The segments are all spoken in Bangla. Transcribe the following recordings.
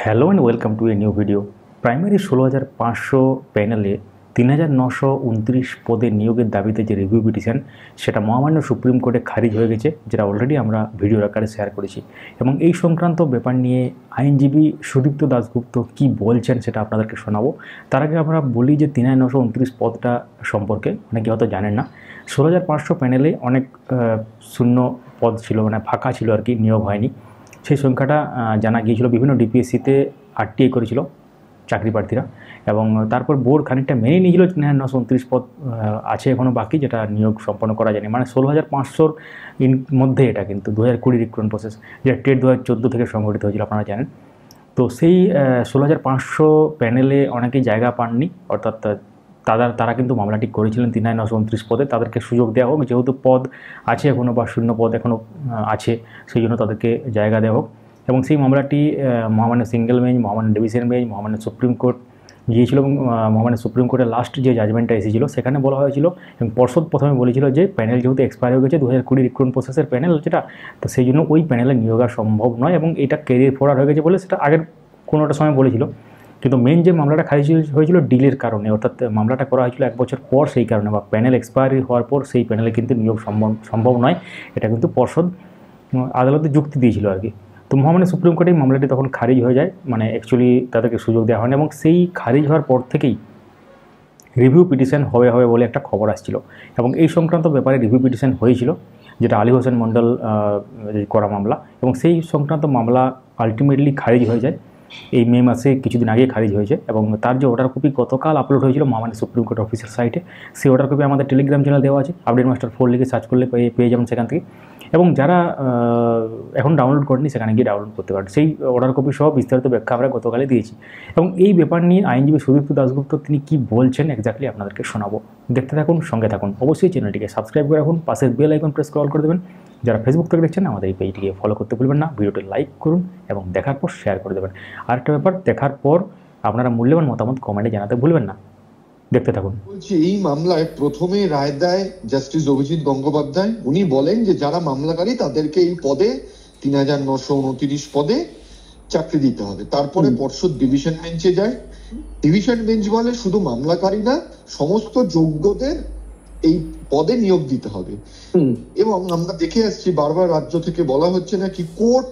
Hello and welcome to a new video. Primary 16,500 প্যানেলে 3,929 পদে নিয়োগের দাবিতে যে রিভিউ পিটিশন সেটা মহামান্য সুপ্রিম কোর্টে খারিজ হয়ে গেছে, যেটা অলরেডি আমরা ভিডিওর আকারে শেয়ার করেছি। এবং এই সংক্রান্ত ব্যাপার নিয়ে আইনজীবী সুদীপ্ত দাশগুপ্ত কী বলছেন সেটা আপনাদেরকে শোনাবো। তার আগে আমরা বলি যে 3,929 পদটা সম্পর্কে অনেকে হয়তো জানেন না। 16,500 প্যানেলে অনেক শূন্য পদ ছিল, মানে ফাঁকা ছিল আর কি, নিয়োগ হয়নি। সেই সংখ্যাটা জানা গিয়েছিল, বিভিন্ন ডিপিএসসিতে RTI করেছিল চাকরি প্রার্থীরা, এবং তারপর বোর্ড খানিকটা মেনে নিয়েছিল 929 পদ আছে এখনও বাকি, যেটা নিয়োগ সম্পন্ন করা যায়নি। মানে 16,500-র মধ্যে এটা কিন্তু 2020 রিক্রুটমেন্ট প্রসেস, যেটা টেট 2014 থেকে সংগঠিত হয়েছিল, আপনারা জানেন। তো সেই 16,500 প্যানেলে অনেকেই জায়গা পাননি, অর্থাৎ তারা কিন্তু মামলাটি করেছিলেন 3,929 পদে। তাদেরকে সুযোগ দেওয়া হোক, যেহেতু পদ আছে এখনও বা শূন্য পদ এখনও আছে, সেই জন্য তাদেরকে জায়গা দেওয়া হোক। এবং সেই মামলাটি মহামান্য সিঙ্গেল বেঞ্চ, মহামান্য ডিভিশন বেঞ্চ, মহামান্য সুপ্রিম কোর্ট গিয়েছিল, এবং মহামান্য সুপ্রিম কোর্টের লাস্ট যে জাজমেন্টটা এসেছিল সেখানে বলা হয়েছিল, এবং পর্ষদ প্রথমে বলেছিল যে প্যানেল যেহেতু এক্সপায়ার হয়ে গেছে 2020 রিক্রুটমেন্ট প্রসেসের প্যানেল যেটা, তো সেই জন্য ওই প্যানেলে নিয়োগ সম্ভব নয়, এবং এটা ক্যারিয়ার ফরওয়ার্ড হয়ে গেছে বলে সেটা আগের কোনোটা সময় বলেছিল। কিন্তু মেন যে মামলাটা খারিজ হয়েছিল ডিলের কারণে, অর্থাৎ মামলাটা করা হয়েছিল 1 বছর পর, সেই কারণে, বা প্যানেল এক্সপায়ারি হওয়ার পর সেই প্যানেলে কিন্তু নিয়োগ সম্ভব নয়, এটা কিন্তু পর্ষদ আদালতে যুক্তি দিয়েছিল আর কি। তো মহামান্য সুপ্রিম কোর্টে মামলাটি তখন খারিজ হয়ে যায়, মানে অ্যাকচুয়ালি তাদেরকে সুযোগ দেওয়া হয়নি, এবং সেই খারিজ হওয়ার পর থেকেই রিভিউ পিটিশন হবে বলে একটা খবর আসছিল, এবং এই সংক্রান্ত ব্যাপারে রিভিউ পিটিশন হয়েছিল, যেটা আলী হোসেন মণ্ডল করা মামলা, এবং সেই সংক্রান্ত মামলা আলটিমেটলি খারিজ হয়ে যায় এই মে মাসে, কিছুদিন আগে খারিজ হয়েছে। এবং তার যে অর্ডার কপি গতকাল আপলোড হয়েছিল মহামান্য সুপ্রিম কোর্ট অফিসিয়াল সাইটে, সেই অর্ডার কপি আমাদের টেলিগ্রাম চ্যানেল দেওয়া আছে, আপডেট মাস্টার 4 লিখে সার্চ করলে পেয়ে যাবেন সেখান থেকে। এবং যারা এখন ডাউনলোড করেনি সেখানে গিয়ে ডাউনলোড করতে পারেন, সেই অর্ডার কপি সহ বিস্তারিত ব্যাখ্যা আমরা গতকালে দিয়েছি। এবং এই ব্যাপার নিয়ে আইনজীবী সুদীপ্ত দাশগুপ্ত তিনি কী বলছেন এক্স্যাক্টলি আপনাদেরকে শোনাবো। দেখতে থাকুন, সঙ্গে থাকুন। অবশ্যই চ্যানেলটিকে সাবস্ক্রাইব করে রাখুন, পাশের বেল আইকন প্রেস করে অল করে দেবেন। যারা ফেসবুক থেকে দেখছেন আমাদের এই পেজটিকে ফলো করতে ভুলবেন না, ভিডিওটি লাইক করুন এবং দেখার পর শেয়ার করে দেবেন। আরেকটা ব্যাপার, দেখার পর আপনারা মূল্যবান মতামত কমেন্টে জানাতে ভুলবেন না। দেখতে থাকুন। বলছি, এই মামলায় প্রথমে রায় দেয় জাস্টিস অভিজিৎ গঙ্গোপাধ্যায়। উনি বলেন যে যারা মামলাকারী তাদেরকে এই পদে 3,929 পদে চাকরি দিতে হবে। তারপরে পর্ষদ ডিভিশন বেঞ্চে যায়। ডিভিশন বেঞ্চ বলে শুধু মামলাকারী না, সমস্ত যোগ্যদের এই পদে নিয়োগ দিতে হবে। এবং আমরা দেখে আসছি বারবার রাজ্য থেকে বলা হচ্ছে না কি কোর্ট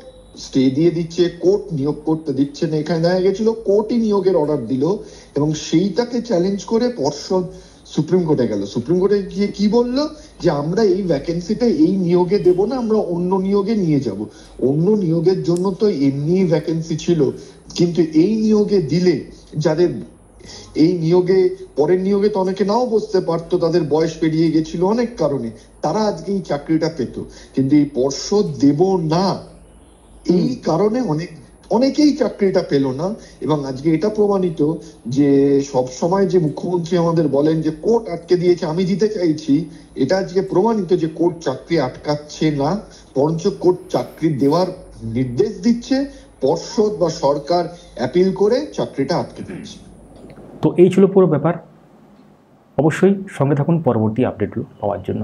স্টে দিয়ে দিচ্ছে, কোর্ট নিয়োগ করতে দিচ্ছে না। এখানে দেখা গেছিল কোর্টই নিয়োগের অর্ডার দিল, এবং সেইটাকে চ্যালেঞ্জ করে পর্ষদ সুপ্রিম কোর্টে গেল। সুপ্রিম কোর্টে গিয়ে কি বললো যে আমরা এই ভ্যাকেন্সিটা এই নিয়োগে দেব না, আমরা অন্য নিয়োগে নিয়ে যাব। অন্য নিয়োগের জন্য তো এমনি ভ্যাকেন্সি ছিল, কিন্তু এই নিয়োগে দিলে যাদের এই নিয়োগে, পরের নিয়োগে তো অনেকে নাও বসতে পারতো, তাদের বয়স পেরিয়ে গেছিল অনেক কারণে, তারা আজকে এই চাকরিটা পেত। কিন্তু এই পর্ষদ দেব না, এই কারণে অনেকেই চাকরিটা পেল না। এবং আজকে এটা প্রমাণিত যে সব সময় যে মুখ্যমন্ত্রী আমাদের বলেন যে কোর্ট আটকে দিয়েছে, আমি দিতে চাইছি, এটা আজকে প্রমাণিত যে কোর্ট চাকরি আটকাচ্ছে না, বরঞ্চ কোর্ট চাকরি দেওয়ার নির্দেশ দিচ্ছে, পর্ষদ বা সরকার অ্যাপিল করে চাকরিটা আটকে দিচ্ছে। তো এই ছিল পুরো ব্যাপার। অবশ্যই সঙ্গে থাকুন পরবর্তী আপডেটগুলো পাওয়ার জন্য।